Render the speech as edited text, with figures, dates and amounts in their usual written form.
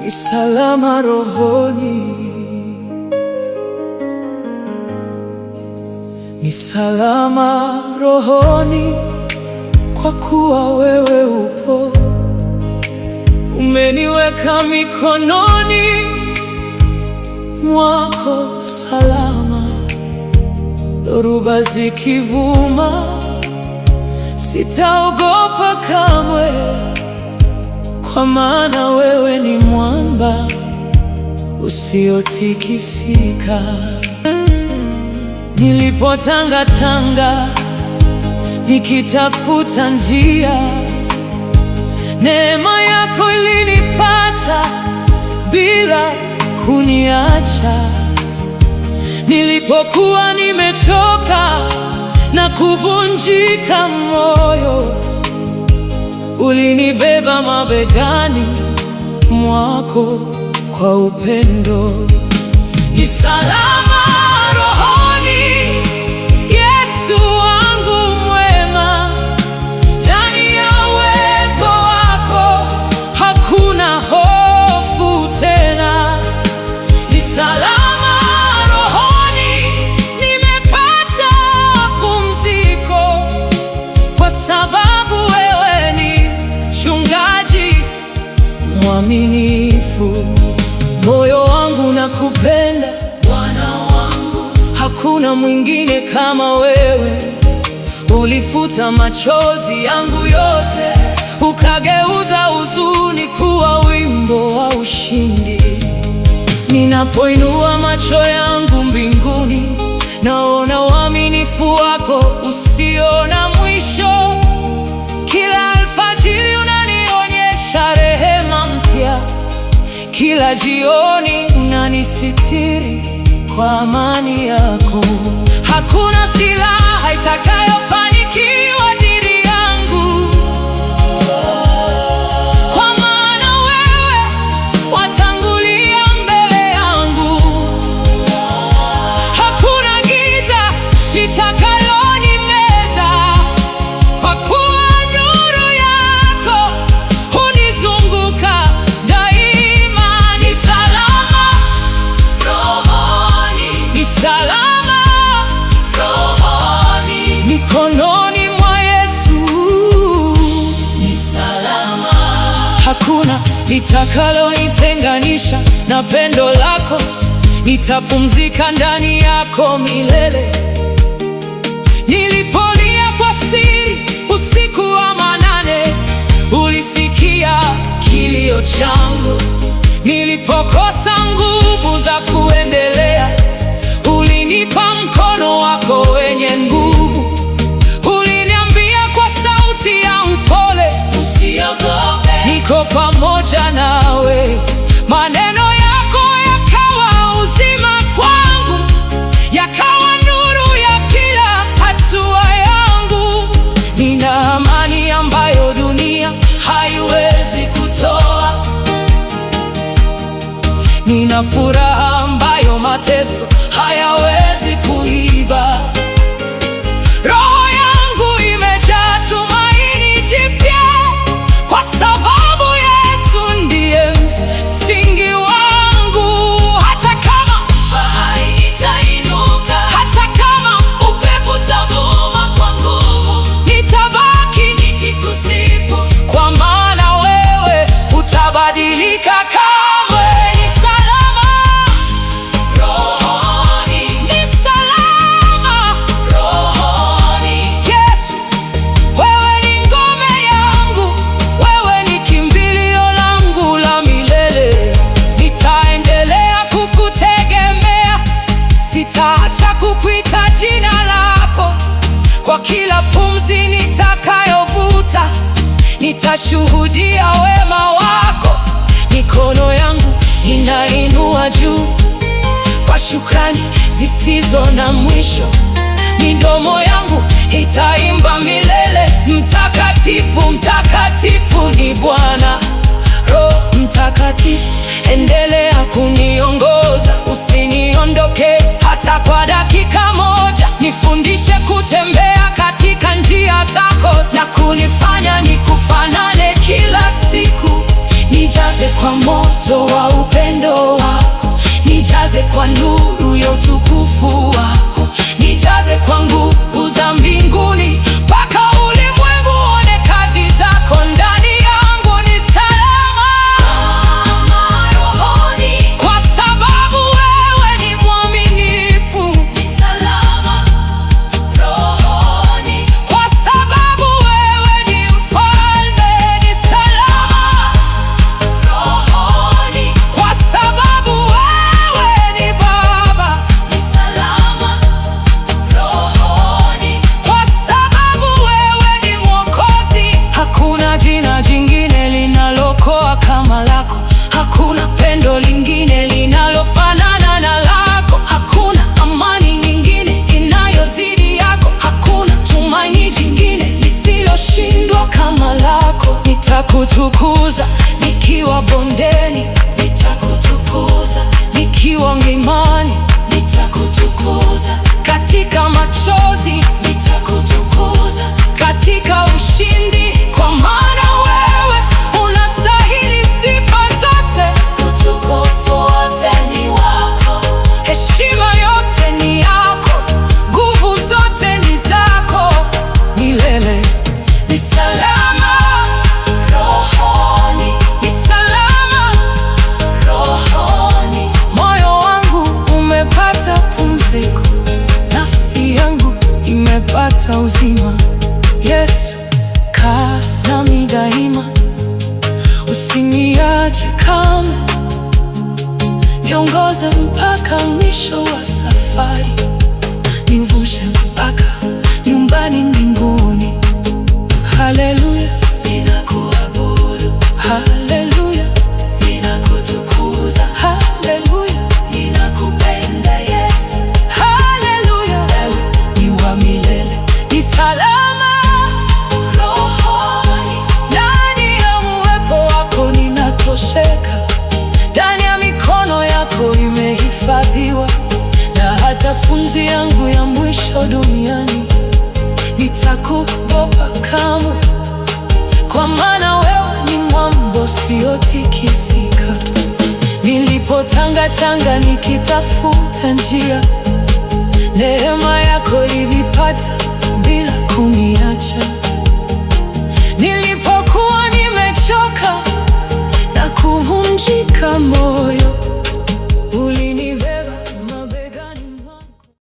ni salama rohoni, ni salama rohoni, kwa kuwa wewe upo. Umeniweka mikononi mwako salama, dhoruba zikivuma sitaogopa kamwe, kwa maana wewe ni mwamba usiotikisika. Nilipotangatanga nikitafuta njia, neema yako ilinipata bila kuniacha. Nilipokuwa nimechoka na kuvunjika moyo, ulinibeba mabegani mwako kwa upendo. Ni salama rohoni, Yesu wangu mwema, ndani ya uwepo wako hakuna hofu tena. Ni salama rohoni, nimepata pumziko, kwa sababu wewe ni mchungaji mwaminifu. Moyo wangu nakupenda Bwana wangu, hakuna mwingine kama wewe. Ulifuta machozi yangu yote, ukageuza huzuni kuwa wimbo wa ushindi. Ninapoinua macho yangu mbinguni, naona uaminifu wako usio na mwisho. Kila alfajiri unanionyesha rehema mpya, kila jioni unanisitiri kwa amani yako. Hakuna silaha itakayofanikiwa dhidi yangu, kwa maana wewe watangulia mbele yangu. Hakuna giza litakalonimeza, kwa kuwa nuru yako hunizunguka daima. Ni salama rohoni, ni salama rohoni, mikononi mwa Yesu. Ni salama, hakuna litakalonitenganisha na pendo lako. Nitapumzika ndani yako milele. Nilipolia kwa siri usiku wa manane, ulisikia kilio changu. Nilipokosa nguvu za kuendelea, ulinipa mkono wako wenye nguvu. Uliniambia kwa sauti ya upole, usiogope, niko pamoja nawe. Maneno yako yakawa uzima kwangu, yakawa nuru ya kila hatua yangu. Nina amani ambayo dunia haiwezi kutoa, nina furaha ambayo mateso hayawezi kuiba. Roho yangu imejaa tumaini jipya, kwa sababu Yesu ndiye msingi wangu. Hata kama bahari itainuka, hata kama upepo utavuma kwa nguvu, nitabaki nikikusifu, kwa maana wewe hutabadilika kamwe. Ni salama rohoni, ni salama rohoni. Yesu, wewe ni ngome yangu, wewe ni kimbilio langu la milele. Nitaendelea kukutegemea, sitaacha kukuita jina lako. Kwa kila pumzi nitakayovuta, nitashuhudia wema wako. Mikono yangu inainua juu kwa shukrani zisizo na mwisho. Midomo yangu itaimba milele, mtakatifu, mtakatifu ni Bwana. Roho Mtakatifu, endelea kuniongoza, usiniondoke hata kwa dakika moja. Nifundishe kutembea katika njia zako, na kunifanya nikufanane kila siku. Nijaze kwa moto wa upendo wako, nijaze kwa nuru ya utukufu wako, nijaze kwa nguvu za mbinguni, mpaka ulimwengu uone kazi zako ndani yangu. Ni salama rohoni, kwa sababu wewe ni mwaminifu. Ni salama rohoni, kwa sababu wewe ni mfalme. Ni salama rohoni, kwa sababu wewe ni Baba. Ni salama rohoni, kwa sababu wewe ni Mwokozi. Hakuna jina jingine linalokoa kama lako, hakuna pendo lingine linalofanana na lako, hakuna amani nyingine inayozidi yako, hakuna tumaini jingine lisiloshindwa kama lako. Nitakutukuza nikiwa bondeni, nitakutukuza nikiwa mlimani, nitakutukuza katika machozi, nitakutukuza katika ushindi, kwa maana wewe unastahili sifa zote. Utukufu wote ni wako, heshima yote ni yako, nguvu zote ni zako milele. Ni salama rohoni, ni salama rohoni. Moyo wangu umepata pumziko, nafsi yangu imepata uzima. Yesu, kaa nami daima, usiniache kamwe, niongoze mpaka mwisho wa safari, nivushe mpaka nyumbani mbinguni. Haleluya, ninakuabudu. Haleluya, ninakutukuza. Haleluya, ninakupenda Yesu. Haleluya, wewe ni wa milele. Ni salama rohoni, ndani ya uwepo wako ninatosheka, ndani ya mikono yako imehifadhiwa, na hata pumzi yangu ya mwisho duniani nitakuogopa kamwe, kwa maana wewe ni mwamba usiotikisika. Nilipotangatanga nikitafuta njia, neema yako ilipata